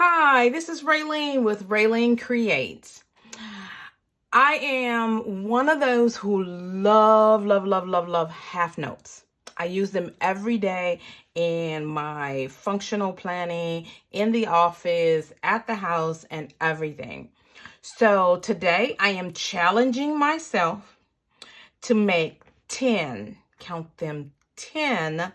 Hi, this is Ralene with RaleneCreates. I am one of those who love half notes. I use them every day in my functional planning, in the office, at the house, and everything. So today I am challenging myself to make 10, count them 10,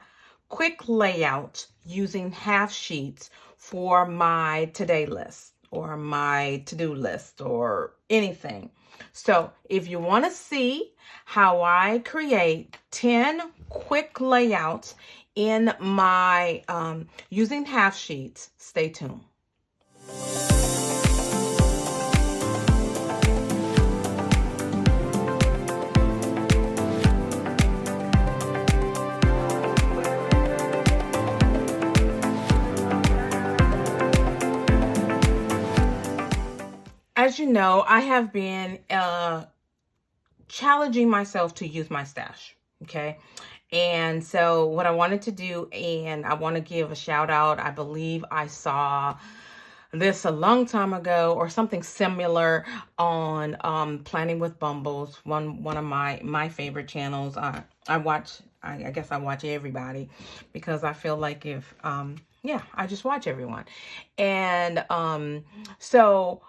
quick layouts using half sheets for my today list or my to-do list or anything. So if you want to see how I create 10 quick layouts in my using half sheets, stay tuned. As you know, I have been challenging myself to use my stash, okay? And so what I wanted to do, and I want to give a shout out, I believe I saw this a long time ago or something similar on Planning with Bumbles, one of my favorite channels. I guess I watch everybody because I feel like if yeah, I just watch everyone. And so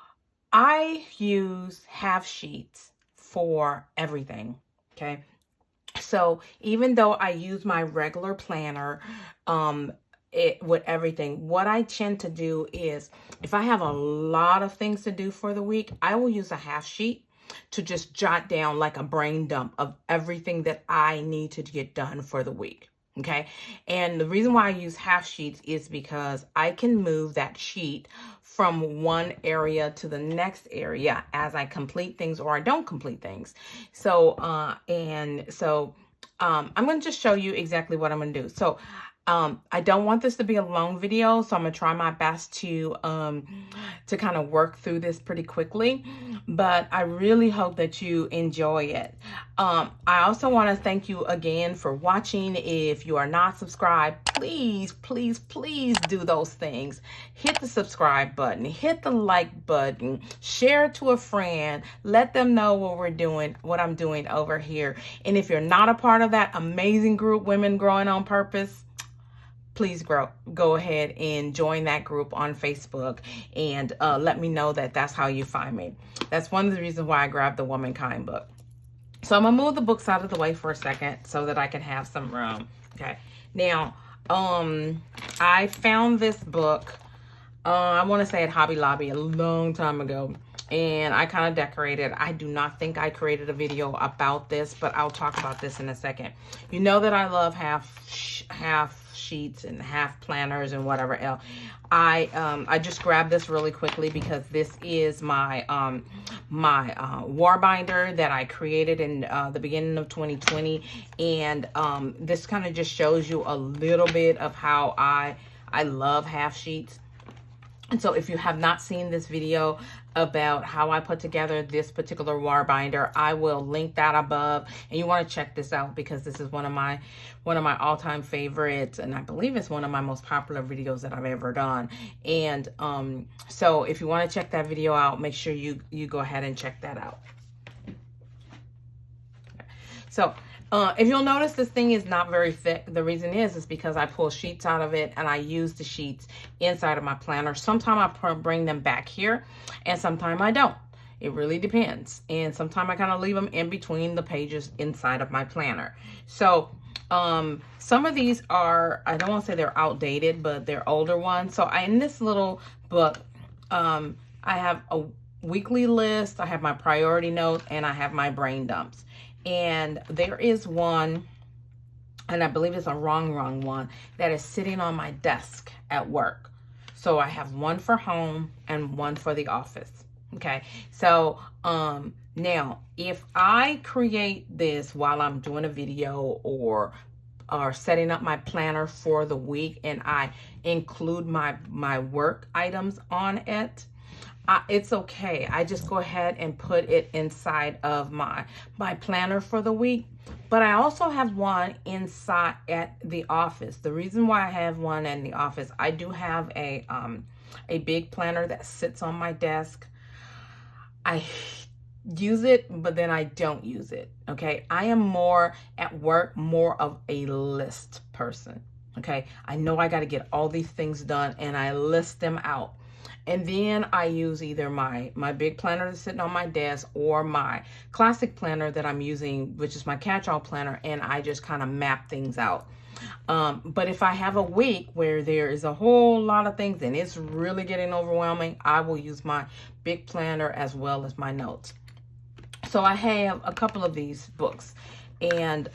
I use half sheets for everything, okay? So even though I use my regular planner with everything, what I tend to do is if I have a lot of things to do for the week, I will use a half sheet to just jot down like a brain dump of everything that I need to get done for the week. Okay. And the reason why I use half sheets is because I can move that sheet from one area to the next area as I complete things or I don't complete things. So, I'm going to just show you exactly what I'm going to do. So, I don't want this to be a long video, so I'm gonna try my best to kind of work through this pretty quickly, but I really hope that you enjoy it. I also want to thank you again for watching. If you are not subscribed, please do those things. Hit the subscribe button, hit the like button, share it to a friend, let them know what I'm doing over here. And if you're not a part of that amazing group, Women Growing on Purpose, please go ahead and join that group on Facebook and let me know that that's how you find me. That's one of the reasons why I grabbed the Womankind book. So I'm gonna move the books out of the way for a second so that I can have some room. Okay. Now, I found this book, I want to say at Hobby Lobby a long time ago. And I kind of decorated. I do not think I created a video about this, but I'll talk about this in a second. You know that I love half sheets and half planners and whatever else. I just grabbed this really quickly because this is my war binder that I created in the beginning of 2020, and this kind of just shows you a little bit of how I love half sheets. And so if you have not seen this video about how I put together this particular war binder, I will link that above, and you want to check this out because this is one of my all-time favorites, and I believe it's one of my most popular videos that I've ever done. And so if you want to check that video out, make sure you go ahead and check that out. So if you'll notice, this thing is not very thick. The reason is because I pull sheets out of it and I use the sheets inside of my planner. Sometimes I bring them back here and sometimes I don't. It really depends. And sometimes I kind of leave them in between the pages inside of my planner. So some of these are, I don't want to say they're outdated, but they're older ones. So in this little book, I have a weekly list, I have my priority notes, and I have my brain dumps. And there is one, and I believe it's a wrong one, that is sitting on my desk at work. So I have one for home and one for the office. Okay. So now if I create this while I'm doing a video or setting up my planner for the week, and I include my work items on it, it's okay. I just go ahead and put it inside of my planner for the week. But I also have one inside at the office. The reason why I have one in the office, I do have a a big planner that sits on my desk. I use it, but then I don't use it. Okay. I am more at work, more of a list person. Okay. I know I got to get all these things done and I list them out. And then I use either my big planner that's sitting on my desk or my classic planner that I'm using, which is my catch-all planner, and I just kind of map things out. But if I have a week where there is a whole lot of things and it's really getting overwhelming, I will use my big planner as well as my notes. So I have a couple of these books. And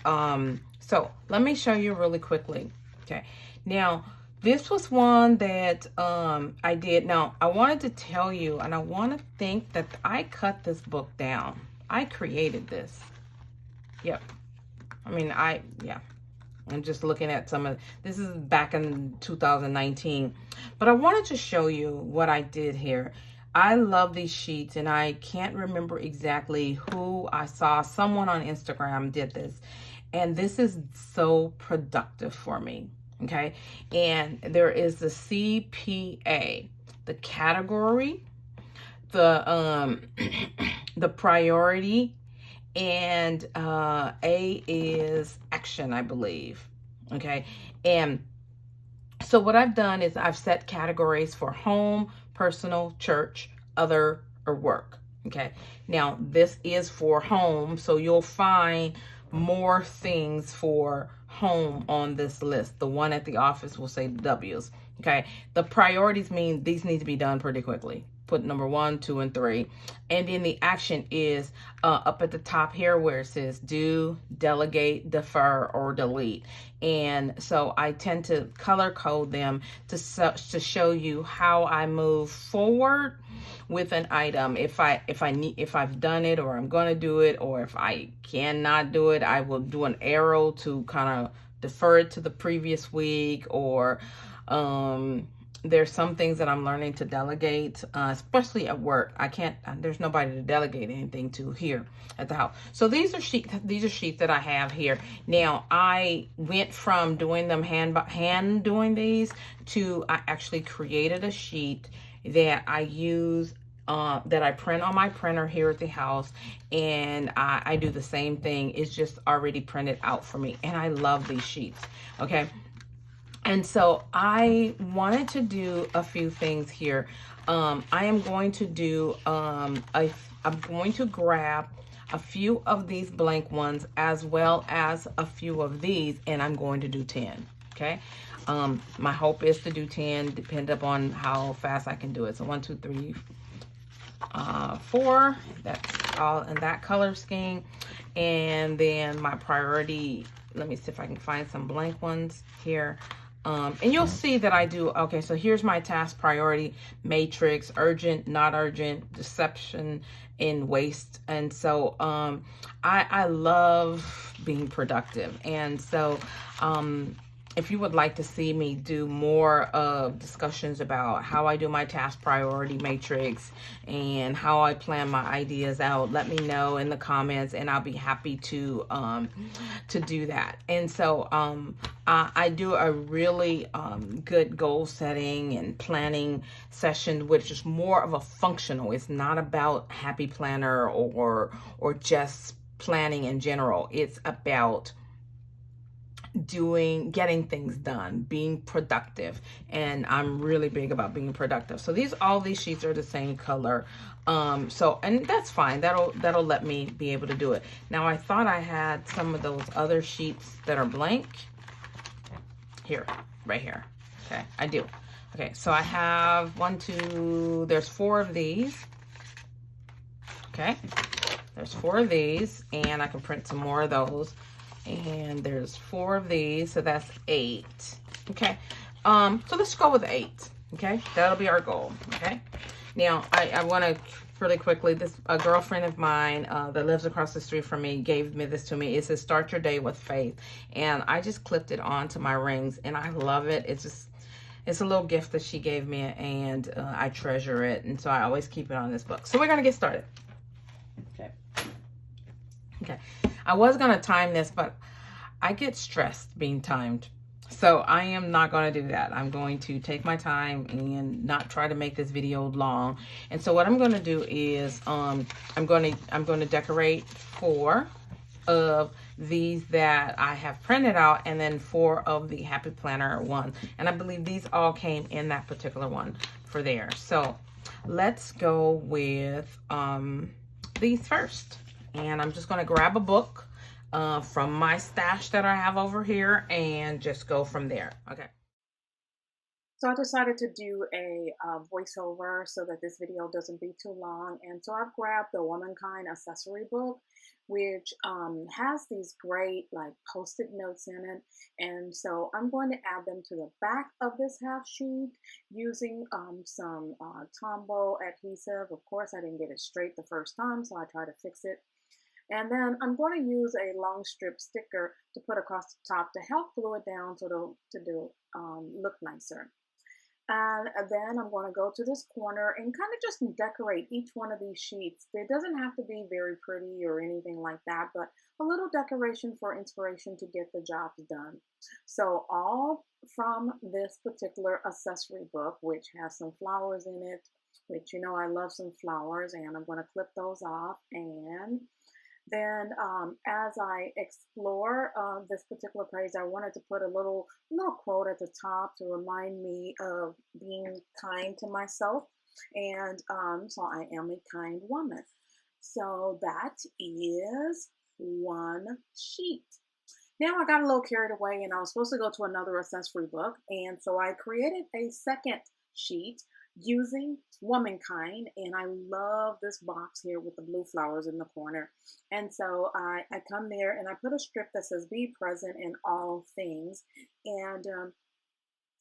so let me show you really quickly. Okay. Now, this was one that I did. Now, I wanted to tell you, and I want to think that I cut this book down. I created this. Yep. I mean, yeah. I'm just looking at some of, this is back in 2019. But I wanted to show you what I did here. I love these sheets, and I can't remember exactly who I saw. Someone on Instagram did this. And this is so productive for me. Okay, and there is the CPA, the category, the priority, and A is action, I believe. Okay, and so what I've done is I've set categories for home, personal, church, other, or work. Okay, now this is for home, so you'll find more things for home on this list. The one at the office will say W's. Okay, the priorities mean these need to be done pretty quickly. Put number 1, 2, and 3. And then the action is up at the top here where it says do, delegate, defer, or delete. And so I tend to color code them to show you how I move forward with an item. If I've done it, or I'm going to do it, or if I cannot do it, I will do an arrow to kind of defer it to the previous week. Or there's some things that I'm learning to delegate, especially at work. There's nobody to delegate anything to here at the house. So these are sheets that I have here. Now, I went from doing them hand doing these to I actually created a sheet that I use, that I print on my printer here at the house. And I do the same thing. It's just already printed out for me. And I love these sheets. Okay. And so I wanted to do a few things here. I am going to do, I'm going to grab a few of these blank ones as well as a few of these, and I'm going to do 10. Okay. My hope is to do 10, depend upon how fast I can do it. So 1, 2, 3, 4, that's all in that color scheme. And then my priority, let me see if I can find some blank ones here. And you'll see that I do, okay, so here's my task priority matrix: urgent, not urgent, deception, and waste. And so I love being productive. And so if you would like to see me do more of discussions about how I do my task priority matrix and how I plan my ideas out, let me know in the comments, and I'll be happy to do that. And so I do a really good goal setting and planning session, which is more of a functional. It's not about Happy Planner or just planning in general. It's about getting things done, being productive. And I'm really big about being productive. So all these sheets are the same color. And that's fine. That'll let me be able to do it. Now, I thought I had some of those other sheets that are blank here, right here. Okay, I do. Okay, so I have 1, 2, there's 4 of these. Okay, there's 4 of these, and I can print some more of those. And there's 4 of these, so that's 8. Okay, so let's go with 8. Okay, that'll be our goal. Okay, now I want to really quickly, a girlfriend of mine that lives across the street from me gave me this to me. It says start your day with faith, and I just clipped it onto my rings, and I love it. It's a little gift that she gave me, and I treasure it, and so I always keep it on this book. So we're gonna get started. Okay, I was gonna time this, but I get stressed being timed. So I am not going to do that. I'm going to take my time and not try to make this video long. And so what I'm going to do is I'm going to decorate 4 of these that I have printed out, and then 4 of the Happy Planner ones. And I believe these all came in that particular one for there. So let's go with these first. And I'm just going to grab a book from my stash that I have over here and just go from there. Okay. So I decided to do a voiceover so that this video doesn't be too long. And so I've grabbed the Womankind accessory book, which has these great like post-it notes in it. And so I'm going to add them to the back of this half sheet using some Tombow adhesive. Of course, I didn't get it straight the first time, so I tried to fix it. And then I'm going to use a long strip sticker to put across the top to help glue it down to look nicer. And then I'm going to go to this corner and kind of just decorate each one of these sheets. It doesn't have to be very pretty or anything like that, but a little decoration for inspiration to get the job done. So all from this particular accessory book, which has some flowers in it, which, you know, I love some flowers, and I'm going to clip those off. And then as I explore this particular page, I wanted to put a little quote at the top to remind me of being kind to myself. And so I am a kind woman. So that is one sheet. Now I got a little carried away and I was supposed to go to another accessory book. And so I created a second sheet using Womankind. And I love this box here with the blue flowers in the corner. And so I come there and I put a strip that says be present in all things. And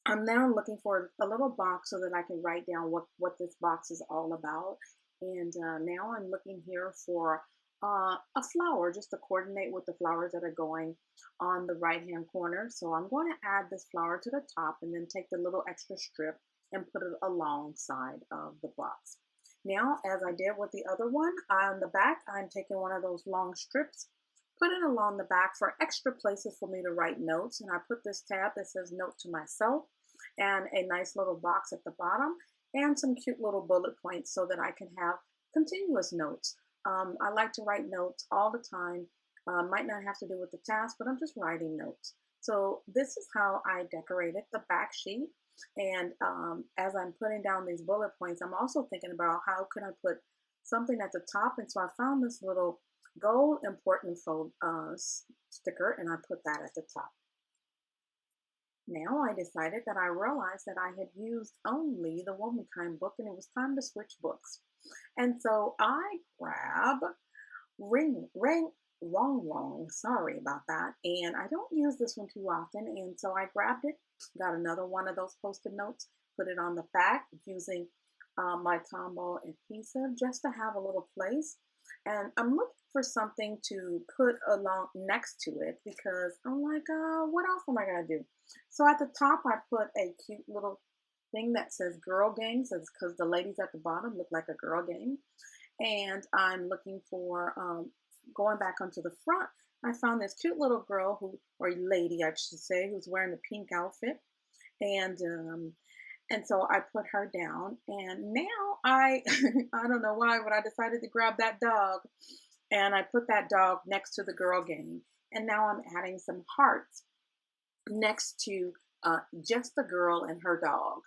I'm now looking for a little box so that I can write down what this box is all about. And now I'm looking here for a flower just to coordinate with the flowers that are going on the right hand corner. So I'm going to add this flower to the top and then take the little extra strip and put it alongside of the box. Now, as I did with the other one, on the back, I'm taking one of those long strips, put it along the back for extra places for me to write notes. And I put this tab that says note to myself and a nice little box at the bottom and some cute little bullet points so that I can have continuous notes. I like to write notes all the time. Might not have to do with the task, but I'm just writing notes. So this is how I decorated the back sheet. And as I'm putting down these bullet points, I'm also thinking about how can I put something at the top. And so I found this little gold important fold sticker, and I put that at the top. Now I decided that I realized that I had used only the Womankind book and it was time to switch books. And so I grab Wrong, sorry about that. And I don't use this one too often. And so I grabbed it, got another one of those post-it notes, put it on the back using my Tombow adhesive just to have a little place. And I'm looking for something to put along next to it because I'm like, what else am I going to do? So at the top, I put a cute little thing that says girl gang, because the ladies at the bottom look like a girl gang. And I'm looking for, going back onto the front, I found this cute little girl or lady, I should say, who's wearing a pink outfit. And so I put her down. And now I don't know why, but I decided to grab that dog. And I put that dog next to the girl gang. And now I'm adding some hearts next to just the girl and her dog.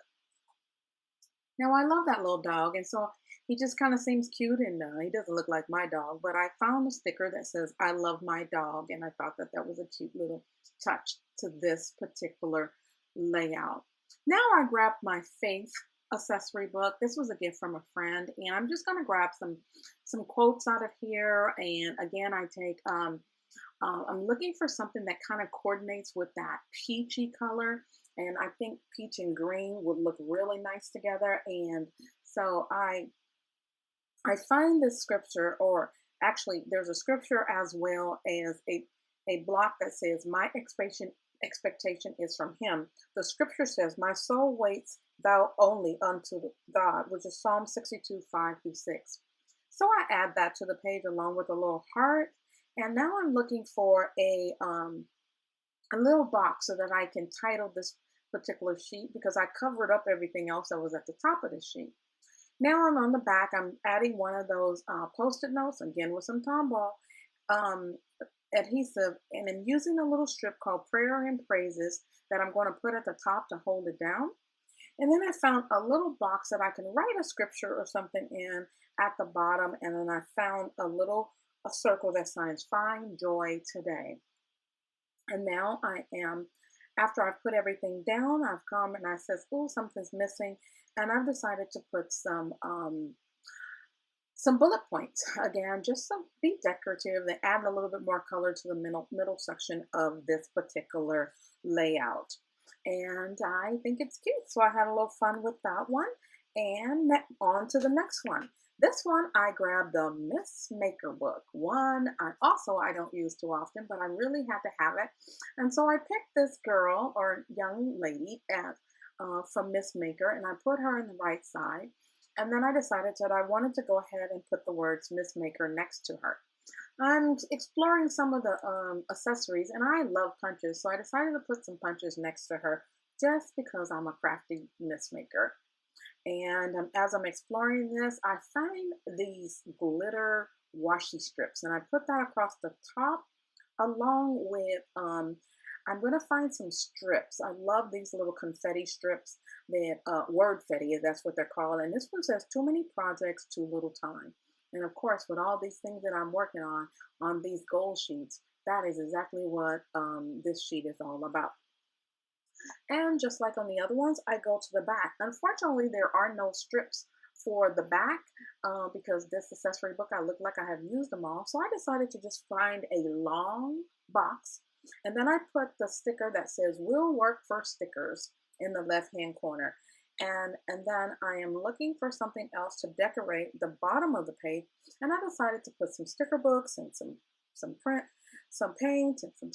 Now I love that little dog, and so he just kind of seems cute, and he doesn't look like my dog, but I found a sticker that says I love my dog, and I thought that that was a cute little touch to this particular layout. Now I grabbed my faith accessory book. This was a gift from a friend, and I'm just going to grab some quotes out of here. And again, I take I'm looking for something that kind of coordinates with that peachy color. And I think peach and green would look really nice together. And so I find this scripture, or actually there's a scripture as well as a block that says, my expectation is from him. The scripture says, my soul waits thou only unto God, which is Psalm 62, 5-6. So I add that to the page along with a little heart. And now I'm looking for a a little box so that I can title this particular sheet, because I covered up everything else that was at the top of the sheet. Now I'm on the back. I'm adding one of those post-it notes, again with some Tomball um, adhesive, and I'm using a little strip called Prayer and Praises that I'm going to put at the top to hold it down. And then I found a little box that I can write a scripture or something in at the bottom. And then I found a circle that signs Find Joy Today. And now I am, after I've put everything down, I've come and I says, oh, something's missing. And I've decided to put some bullet points, again, just to be decorative. They add a little bit more color to the middle section of this particular layout. And I think it's cute. So I had a little fun with that one. And on to the next one. This one, I grabbed the Miss Maker book. One I don't use too often, but I really had to have it. And so I picked this girl or young lady from Miss Maker, and I put her in the right side. And then I decided that I wanted to go ahead and put the words Miss Maker next to her. I'm exploring some of the accessories, and I love punches, so I decided to put some punches next to her just because I'm a crafty Miss Maker. And as I'm exploring this, I find these glitter washi strips, and I put that across the top along with, I'm going to find some strips. I love these little confetti strips, that wordfetti, that's what they're called. And this one says, too many projects, too little time. And of course, with all these things that I'm working on these goal sheets, that is exactly what this sheet is all about. And just like on the other ones, I go to the back. Unfortunately, there are no strips for the back because this accessory book, I look like I have used them all. So I decided to just find a long box, and then I put the sticker that says "Will Work for Stickers" in the left-hand corner. And then I am looking for something else to decorate the bottom of the page, and I decided to put some sticker books and some print, some paint, and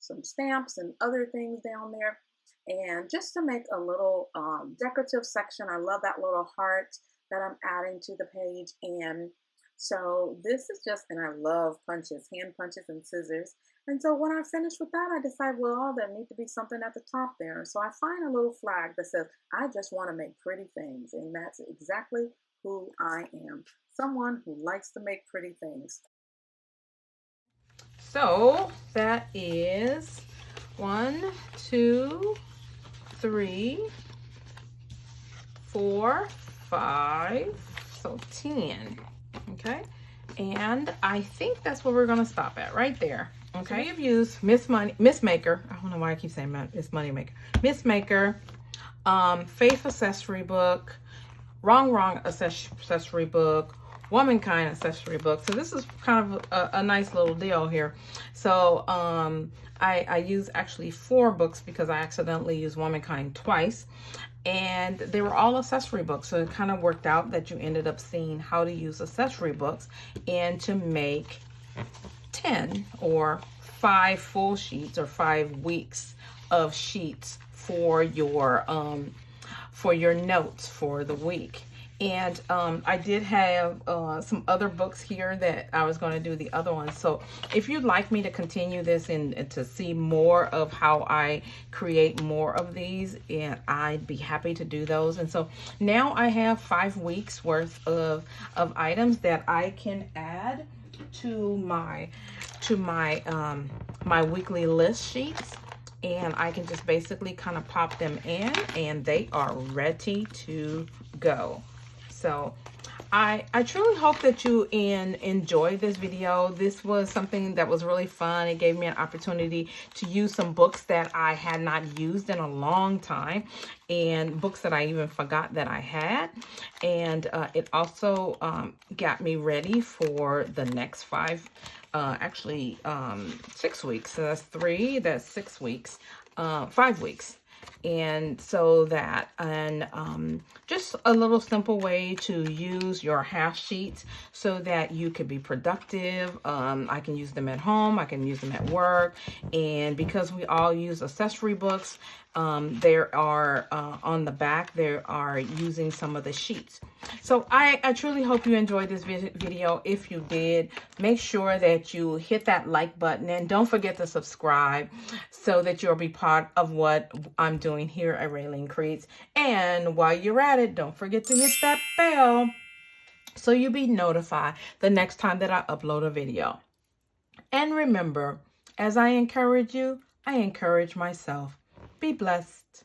some stamps and other things down there. And just to make a little decorative section. I love that little heart that I'm adding to the page. And so this is just, and I love punches, hand punches and scissors. And so when I finish with that, I decide, well, there needs to be something at the top there. So I find a little flag that says, I just want to make pretty things. And that's exactly who I am. Someone who likes to make pretty things. So that is 1, 2, 3, 4, 5, so 10. Okay, and I think that's where we're going to stop at, right there. Okay, I've used Miss Maker. I don't know why I keep saying Miss Moneymaker. Miss Maker, Faith accessory book, Wrong accessory book, Womankind accessory book. So this is kind of a nice little deal here. So I use actually 4 books because I accidentally used Womankind twice. And they were all accessory books. So it kind of worked out that you ended up seeing how to use accessory books and to make 10 or 5 full sheets or 5 weeks of sheets for your notes for the week. And I did have some other books here that I was going to do the other ones. So if you'd like me to continue this and to see more of how I create more of these, and I'd be happy to do those. And so now I have 5 weeks worth of items that I can add to my my weekly list sheets. And I can just basically kind of pop them in and they are ready to go. So I truly hope that you enjoyed this video. This was something that was really fun. It gave me an opportunity to use some books that I had not used in a long time, and books that I even forgot that I had. And it also got me ready for the next 5, actually 6 weeks. So that's 3, that's 6 weeks, 5 weeks. And so that, and just a little simple way to use your half sheets so that you could be productive. I can use them at home, I can use them at work, and because we all use accessory books, There are on the back, there are using some of the sheets. So I truly hope you enjoyed this video. If you did, make sure that you hit that like button and don't forget to subscribe so that you'll be part of what I'm doing here at RaleneCreates. And while you're at it, don't forget to hit that bell so you'll be notified the next time that I upload a video. And remember, as I encourage you, I encourage myself. Be blessed.